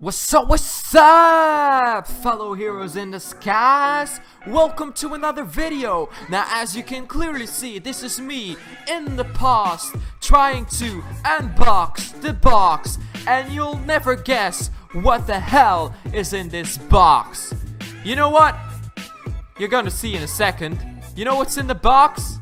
What's up, fellow heroes in the skies? Welcome to another video. Now, as you can clearly see, this is me in the past trying to unbox the box, and you'll never guess what the hell is in this box. You know what? You're gonna see in a second. You know what's in the box?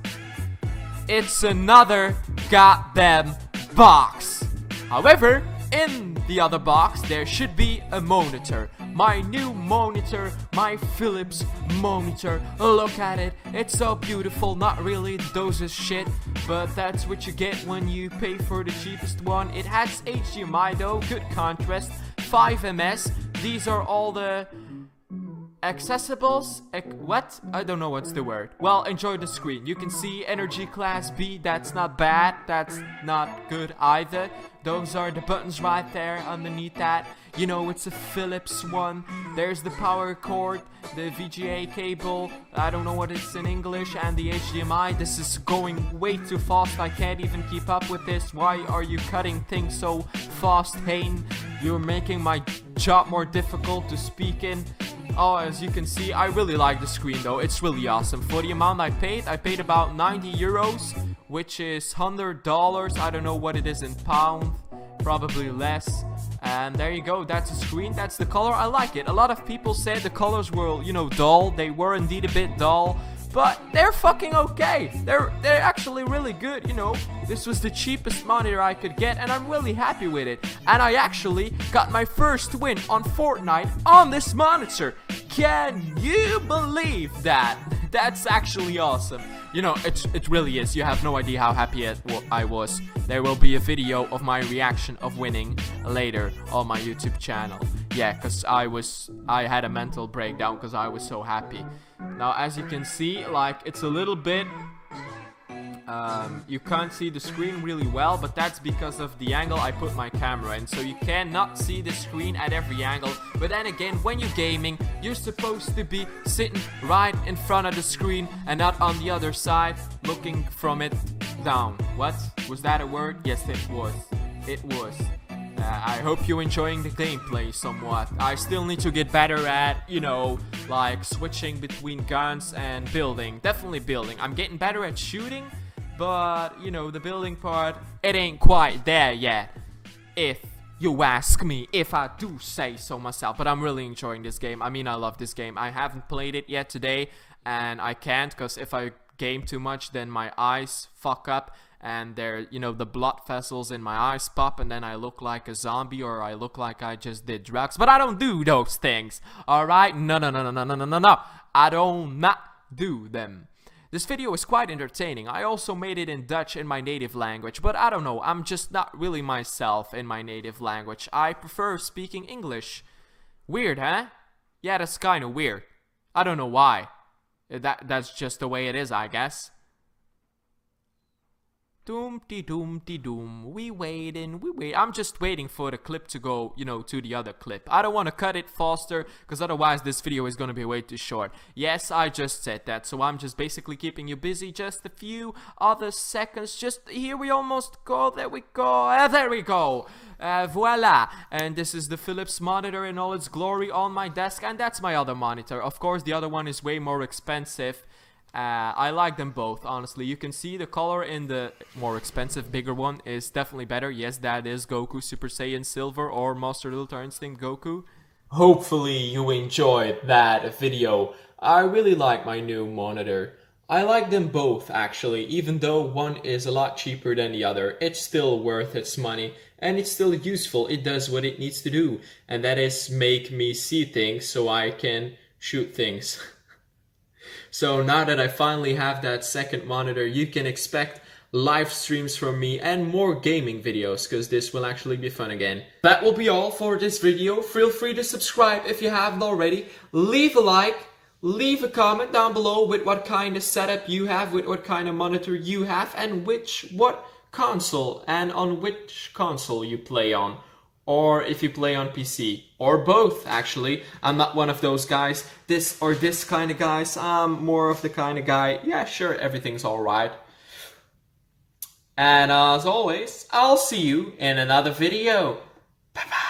It's another goddamn box. However, in the other box there should be a monitor. My new monitor, my Philips monitor. Look at it, it's so beautiful. Not really, the dose is shit, but that's what you get when you pay for the cheapest one. It has HDMI though, good contrast, 5 ms. These are all the accessibles. What? I don't know what's the word. Well, enjoy the screen. You can see energy class B. That's not bad. That's not good either. Those are the buttons right there underneath that. You know, it's a Philips one. There's the power cord, the VGA cable, I don't know what it's in English, and the HDMI. This is going way too fast. I can't even keep up with this. Why are you cutting things so fast, Hayne? You're making my job more difficult to speak in. Oh, as you can see, I really like the screen though. It's really awesome. For the amount I paid about 90 euros, which is $100. I don't know what it is in pounds, probably less. And there you go, that's the screen, that's the color. I like it. A lot of people said the colors were, you know, dull. They were indeed a bit dull, but they're fucking okay. They're actually really good, you know. This was the cheapest monitor I could get, and I'm really happy with it. And I actually got my first win on Fortnite on this monitor. Can you believe that? That's actually awesome. You know, it really is. You have no idea how happy I was. There will be a video of my reaction of winning later on my YouTube channel. Yeah, because I had a mental breakdown because I was so happy. Now, as you can see, like, it's a little bit, you can't see the screen really well, but that's because of the angle I put my camera in. So you cannot see the screen at every angle. But then again, when you're gaming, you're supposed to be sitting right in front of the screen and not on the other side, looking from it down. What? Was that a word? Yes, it was. It was. I hope you're enjoying the gameplay somewhat. I still need to get better at, you know, like switching between guns and building. Definitely building. I'm getting better at shooting, but, you know, the building part, it ain't quite there yet, if you ask me, if I do say so myself. But I'm really enjoying this game. I mean, I love this game. I haven't played it yet today, and I can't, because if I game too much, then my eyes fuck up. And there, you know, the blood vessels in my eyes pop, and then I look like a zombie, or I look like I just did drugs. But I don't do those things, alright? No. I don't not do them. This video is quite entertaining. I also made it in Dutch, in my native language, but I don't know, I'm just not really myself in my native language. I prefer speaking English. Weird, huh? Yeah, that's kinda weird. I don't know why. That's just the way it is, I guess. Doom-de-doom-de-doom, we wait. I'm just waiting for the clip to go, you know, to the other clip. I don't want to cut it faster, because otherwise this video is going to be way too short. Yes, I just said that, so I'm just basically keeping you busy just a few other seconds. Just, here we almost go, there we go, there we go. Voila, and this is the Philips monitor in all its glory on my desk, and that's my other monitor. Of course, the other one is way more expensive. I like them both, honestly. You can see the color in the more expensive, bigger one is definitely better. Yes, that is Goku Super Saiyan Silver or Master Ultra Instinct Goku. Hopefully you enjoyed that video. I really like my new monitor. I like them both, actually. Even though one is a lot cheaper than the other, it's still worth its money. And it's still useful. It does what it needs to do. And that is make me see things so I can shoot things. So now that I finally have that second monitor, you can expect live streams from me and more gaming videos, because this will actually be fun again. That will be all for this video. Feel free to subscribe if you haven't already. Leave a like, leave a comment down below with what kind of setup you have, with what kind of monitor you have, and what console and on which console you play on. Or if you play on PC, or both, actually. I'm not one of those guys, this or this kind of guys. I'm more of the kind of guy, yeah, sure, everything's alright. And as always, I'll see you in another video. Bye bye.